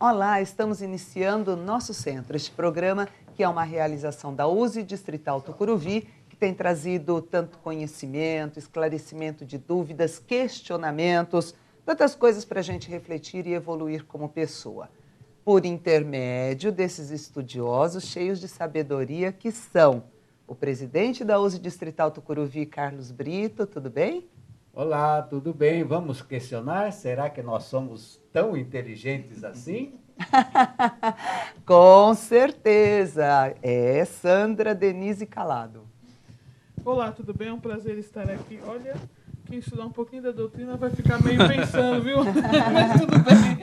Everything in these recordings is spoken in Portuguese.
Olá, estamos iniciando o Nosso Centro, este programa que é uma realização da USE Distrital Tucuruvi, que tem trazido tanto conhecimento, esclarecimento de dúvidas, questionamentos, tantas coisas para a gente refletir e evoluir como pessoa. Por intermédio desses estudiosos cheios de sabedoria que são o presidente da USE Distrital Tucuruvi, Carlos Brito, tudo bem? Olá, tudo bem? Vamos questionar? Será que nós somos tão inteligentes assim? Com certeza, é Sandra Denise Calado. Olá, tudo bem? É um prazer estar aqui. Olha, quem estudar um pouquinho da doutrina vai ficar meio pensando, viu? Mas tudo bem.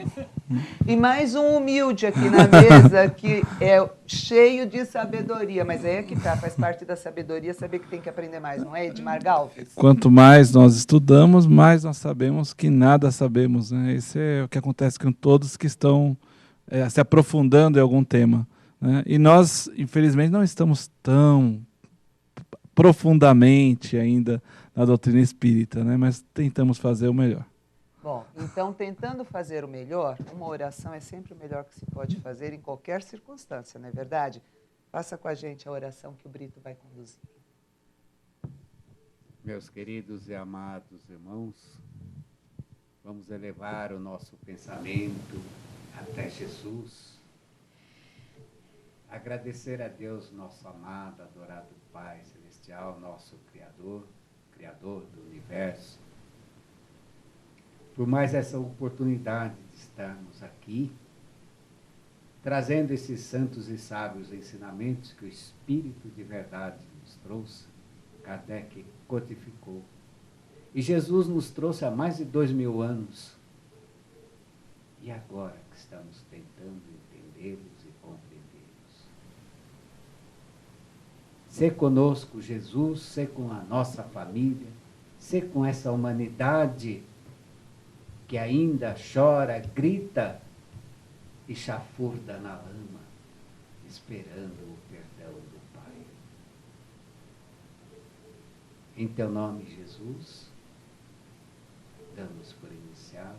E mais um humilde aqui na mesa, que é cheio de sabedoria, mas aí é que tá, faz parte da sabedoria saber que tem que aprender mais, não é, Edmar Galves? Quanto mais nós estudamos, mais nós sabemos que nada sabemos, né? Isso é o que acontece com todos que estão se aprofundando em algum tema, né? E nós, infelizmente, não estamos tão profundamente ainda na doutrina espírita, né? Mas tentamos fazer o melhor. Bom, então, tentando fazer o melhor, uma oração é sempre o melhor que se pode fazer em qualquer circunstância, não é verdade? Faça com a gente a oração que o Brito vai conduzir. Meus queridos e amados irmãos, vamos elevar o nosso pensamento até Jesus. Agradecer a Deus, nosso amado, adorado Pai Celestial, nosso Criador do Universo, por mais essa oportunidade de estarmos aqui, trazendo esses santos e sábios ensinamentos que o Espírito de verdade nos trouxe, Kardec codificou. E Jesus nos trouxe há mais de 2000 anos. E agora que estamos tentando entendê-los e compreendê-los. Ser conosco, Jesus, ser com a nossa família, ser com essa humanidade que ainda chora, grita e chafurda na lama, esperando o perdão do Pai. Em teu nome, Jesus, damos por iniciado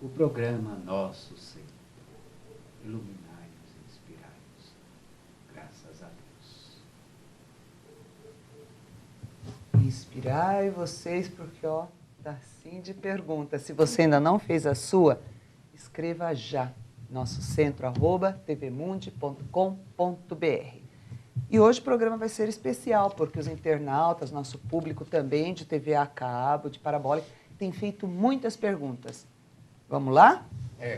o programa Nosso Centro. Iluminai-nos e inspirai-nos. Graças a Deus. Inspirai vocês, porque, ó, tá assim de pergunta. Se você ainda não fez a sua, escreva já. Nosso centro, @tvmundi.com.br. E hoje o programa vai ser especial, porque os internautas, nosso público também de TV a cabo, de parabólica, tem feito muitas perguntas. Vamos lá?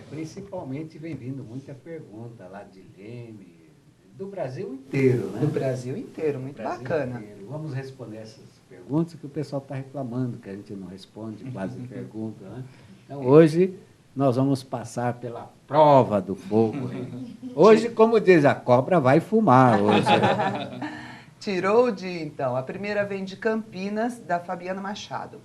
Principalmente vem vindo muita pergunta lá de Leme, do Brasil inteiro, né? Do Brasil inteiro, muito bacana. Inteiro. Vamos responder essas perguntas que o pessoal está reclamando, que a gente não responde, quase pergunta, né? Então, hoje, nós vamos passar pela prova do fogo. Hein? Hoje, como diz, a cobra vai fumar hoje. Tirou então. A primeira vem de Campinas, da Fabiana Machado.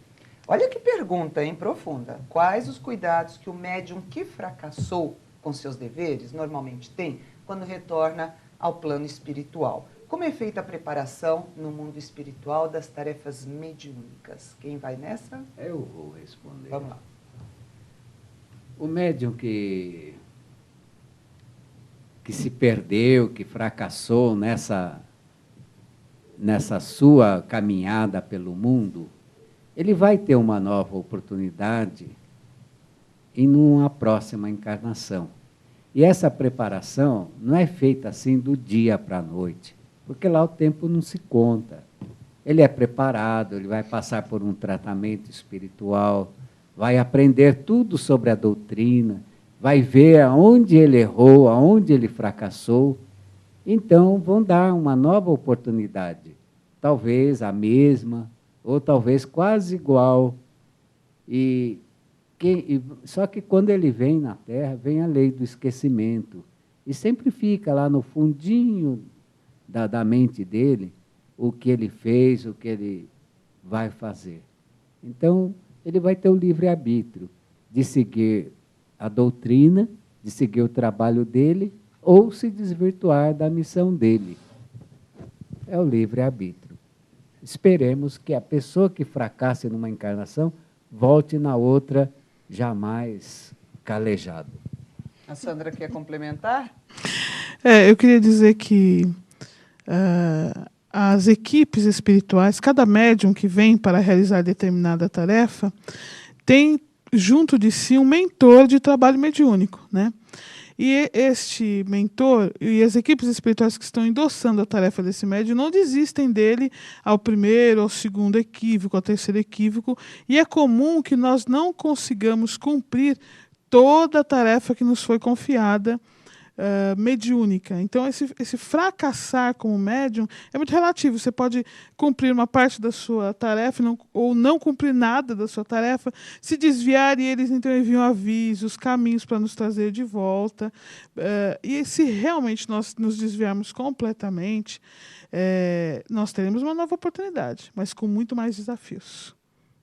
Olha que pergunta, hein, profunda. Quais os cuidados que o médium que fracassou com seus deveres normalmente tem quando retorna ao plano espiritual? Como é feita a preparação no mundo espiritual das tarefas mediúnicas? Quem vai nessa? Eu vou responder. Vamos lá. O médium que se perdeu, que fracassou nessa sua caminhada pelo mundo, ele vai ter uma nova oportunidade em uma próxima encarnação. E essa preparação não é feita assim do dia para a noite, porque lá o tempo não se conta. Ele é preparado, ele vai passar por um tratamento espiritual, vai aprender tudo sobre a doutrina, vai ver aonde ele errou, aonde ele fracassou. Então, vão dar uma nova oportunidade, talvez a mesma, ou talvez quase igual. Só que quando ele vem na Terra, vem a lei do esquecimento. E sempre fica lá no fundinho da mente dele o que ele fez, o que ele vai fazer. Então, ele vai ter o livre-arbítrio de seguir a doutrina, de seguir o trabalho dele, ou se desvirtuar da missão dele. É o livre-arbítrio. Esperemos que a pessoa que fracasse numa encarnação volte na outra jamais calejado. A Sandra quer complementar? Eu queria dizer que as equipes espirituais, cada médium que vem para realizar determinada tarefa, tem junto de si um mentor de trabalho mediúnico, né? E este mentor e as equipes espirituais que estão endossando a tarefa desse médium não desistem dele ao primeiro, ao segundo equívoco, ao terceiro equívoco, e é comum que nós não consigamos cumprir toda a tarefa que nos foi confiada mediúnica. Então, esse fracassar como médium é muito relativo. Você pode cumprir uma parte da sua tarefa ou não cumprir nada da sua tarefa, se desviar e eles então enviam avisos, caminhos para nos trazer de volta. E se realmente nós nos desviarmos completamente, nós teremos uma nova oportunidade, mas com muito mais desafios,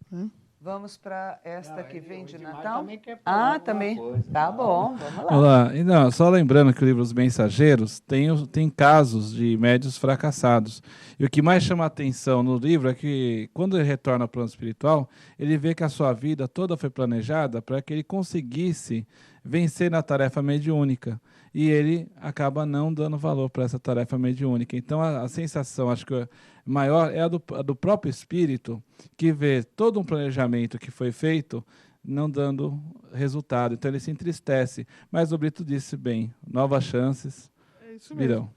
né? Vamos para esta que vem de Natal? Também quer falar Também. coisa. Tá bom, vamos lá. Olá. E não, só lembrando que o livro Os Mensageiros tem casos de médios fracassados. E o que mais chama a atenção no livro é que, quando ele retorna ao plano espiritual, ele vê que a sua vida toda foi planejada para que ele conseguisse vencer na tarefa mediúnica. E ele acaba não dando valor para essa tarefa mediúnica. Então, a sensação, acho que maior, é a do próprio espírito, que vê todo um planejamento que foi feito não dando resultado. Então, ele se entristece. Mas o Brito disse bem, novas chances virão.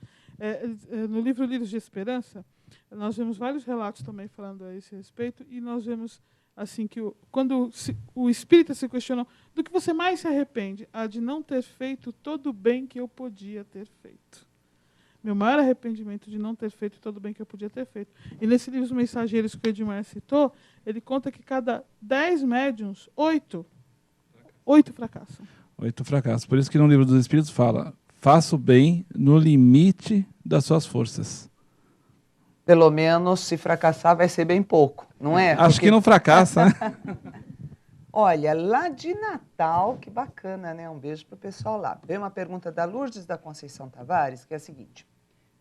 No livro Lírios de Esperança, nós vemos vários relatos também falando a esse respeito, e nós vemos assim que quando o espírita se questiona do que você mais se arrepende, de não ter feito todo o bem que eu podia ter feito. Meu maior arrependimento de não ter feito todo o bem que eu podia ter feito. E nesse livro Os Mensageiros que o Edmar citou, ele conta que cada 10 médiuns, 8 fracassam. 8 fracassos. Por isso que no livro dos Espíritos fala, faça o bem no limite das suas forças. Pelo menos, se fracassar, vai ser bem pouco, não é? Acho que não fracassa, né? Olha, lá de Natal, que bacana, né? Um beijo para o pessoal lá. Veio uma pergunta da Lourdes da Conceição Tavares, que é a seguinte.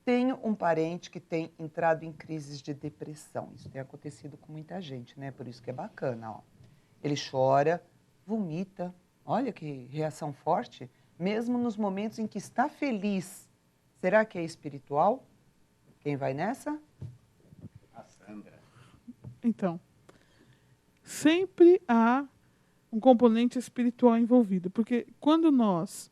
Tenho um parente que tem entrado em crises de depressão. Isso tem acontecido com muita gente, né? Por isso que é bacana, ó. Ele chora, vomita. Olha que reação forte. Mesmo nos momentos em que está feliz. Será que é espiritual? Quem vai nessa? A Sandra. Então, sempre há um componente espiritual envolvido, porque quando nós,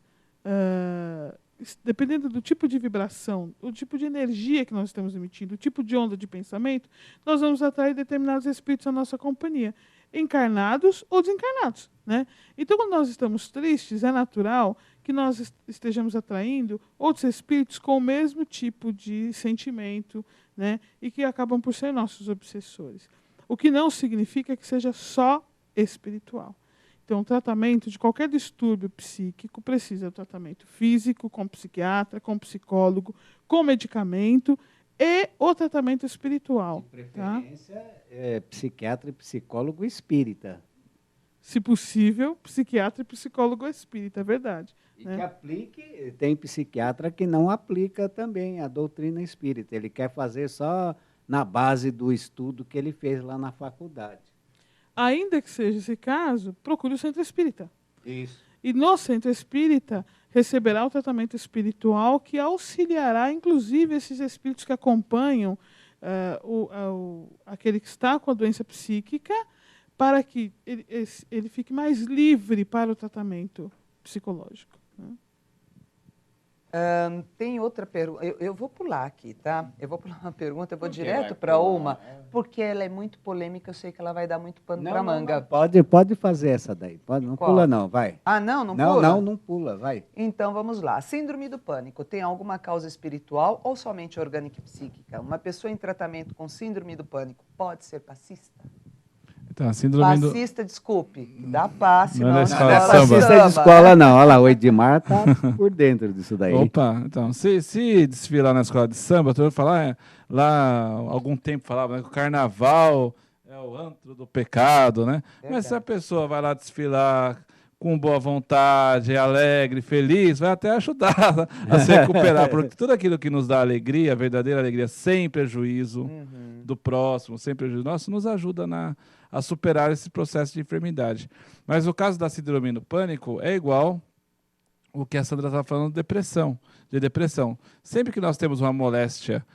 dependendo do tipo de vibração, o tipo de energia que nós estamos emitindo, o tipo de onda de pensamento, nós vamos atrair determinados espíritos à nossa companhia, encarnados ou desencarnados, né? Então, quando nós estamos tristes, é natural que nós estejamos atraindo outros espíritos com o mesmo tipo de sentimento, né? E que acabam por ser nossos obsessores. O que não significa que seja só espiritual. Então, o tratamento de qualquer distúrbio psíquico precisa de tratamento físico, com psiquiatra, com psicólogo, com medicamento e o tratamento espiritual. De preferência, psiquiatra e psicólogo espírita. Se possível, psiquiatra e psicólogo espírita, é verdade. E né? que aplique, tem psiquiatra que não aplica também a doutrina espírita. Ele quer fazer só na base do estudo que ele fez lá na faculdade. Ainda que seja esse caso, procure o centro espírita. Isso. E no centro espírita receberá o tratamento espiritual que auxiliará, inclusive, esses espíritos que acompanham aquele que está com a doença psíquica, para que ele fique mais livre para o tratamento psicológico. Né? Tem outra pergunta. Eu vou pular aqui, tá? Eu vou pular uma pergunta, eu vou direto para uma, porque ela é muito polêmica, eu sei que ela vai dar muito pano para manga. Pode fazer essa daí. Não pula não, vai. Não pula? Não pula, vai. Então, vamos lá. Síndrome do pânico tem alguma causa espiritual ou somente orgânica e psíquica? Uma pessoa em tratamento com síndrome do pânico pode ser passista? Então, síndrome Passista, desculpe, dá passe, não. Não É escola é de samba. Passista de escola não. Olha lá, o Edmar tá por dentro disso daí. Opa, então, se desfilar na escola de samba, tu vai falar, lá algum tempo falava, né, que o carnaval é o antro do pecado, né? Mas se a pessoa vai lá desfilar com boa vontade, alegre, feliz, vai até ajudar a se recuperar, porque tudo aquilo que nos dá alegria, a verdadeira alegria, sem prejuízo do próximo, sem prejuízo nosso, nos ajuda a superar esse processo de enfermidade. Mas o caso da síndrome do pânico é igual o que a Sandra está falando de depressão. Sempre que nós temos uma moléstia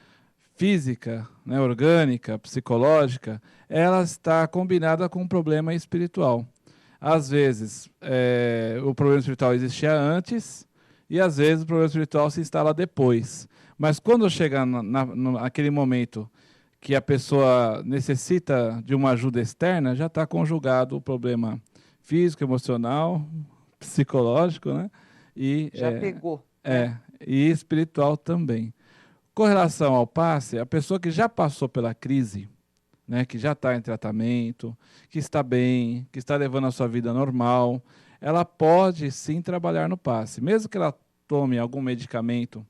física, né, orgânica, psicológica, ela está combinada com um problema espiritual. Às vezes, o problema espiritual existia antes e, às vezes, o problema espiritual se instala depois. Mas quando chega naquele momento que a pessoa necessita de uma ajuda externa, já está conjugado o problema físico, emocional, psicológico, né? E, já pegou. E espiritual também. Com relação ao passe, a pessoa que já passou pela crise, né, que já está em tratamento, que está bem, que está levando a sua vida normal, ela pode sim trabalhar no passe. Mesmo que ela tome algum medicamento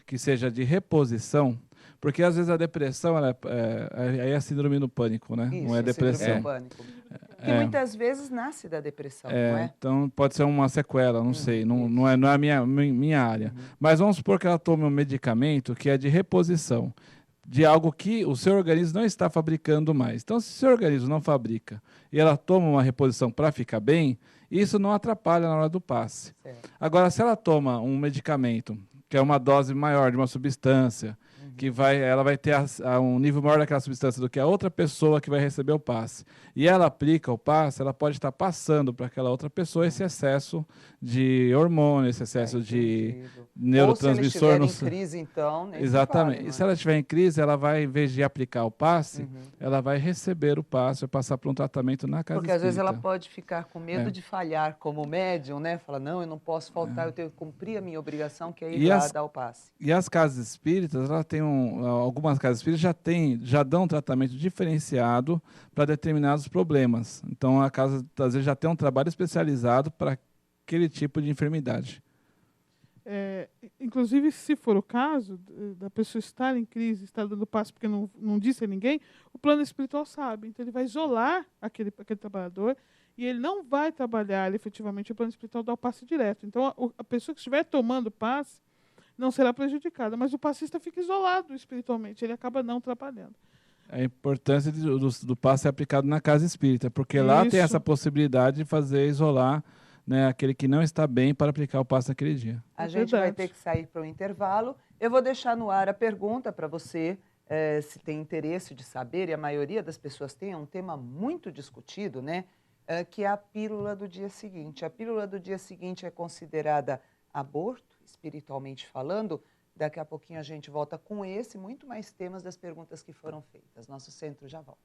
que seja de reposição, porque às vezes a depressão é a síndrome do pânico, né? Isso, não é depressão. Síndrome do pânico. Que muitas vezes nasce da depressão, não é? Então pode ser uma sequela, não sei, não é a minha área. Mas vamos supor que ela tome um medicamento que é de reposição, de algo que o seu organismo não está fabricando mais. Então, se o seu organismo não fabrica e ela toma uma reposição para ficar bem, isso não atrapalha na hora do passe. Certo. Agora, se ela toma um medicamento, que é uma dose maior de uma substância, que ela vai ter um nível maior daquela substância do que a outra pessoa que vai receber o passe, e ela aplica o passe, ela pode estar passando para aquela outra pessoa esse excesso de hormônio, esse excesso de neurotransmissor. Ou se ela estiver em crise, então... Exatamente. Vale, e se ela estiver em crise, ela vai, em vez de aplicar o passe, ela vai receber o passe, vai passar por um tratamento na casa Porque espírita. Às vezes ela pode ficar com medo de falhar como médium, né? Fala, não, eu não posso faltar, eu tenho que cumprir a minha obrigação, que é ir lá dar o passe. E as casas espíritas, ela tem algumas casas espíritas já dão um tratamento diferenciado para determinados problemas. Então, a casa, às vezes, já tem um trabalho especializado para aquele tipo de enfermidade. Inclusive, se for o caso da pessoa estar em crise, estar dando passo porque não disse a ninguém, o plano espiritual sabe. Então, ele vai isolar aquele trabalhador e ele não vai trabalhar efetivamente, o plano espiritual dá o passe direto. Então, a pessoa que estiver tomando passe não será prejudicada, mas o passista fica isolado espiritualmente, ele acaba não trabalhando. A importância do passe é aplicado na casa espírita, porque lá tem essa possibilidade de fazer isolar, né, aquele que não está bem para aplicar o passe naquele dia. A gente vai ter que sair para o intervalo. Eu vou deixar no ar a pergunta para você, se tem interesse de saber, e a maioria das pessoas tem, é um tema muito discutido, né, que é a pílula do dia seguinte. A pílula do dia seguinte é considerada aborto, espiritualmente falando. Daqui a pouquinho a gente volta com esse e muito mais temas das perguntas que foram feitas. Nosso centro já volta.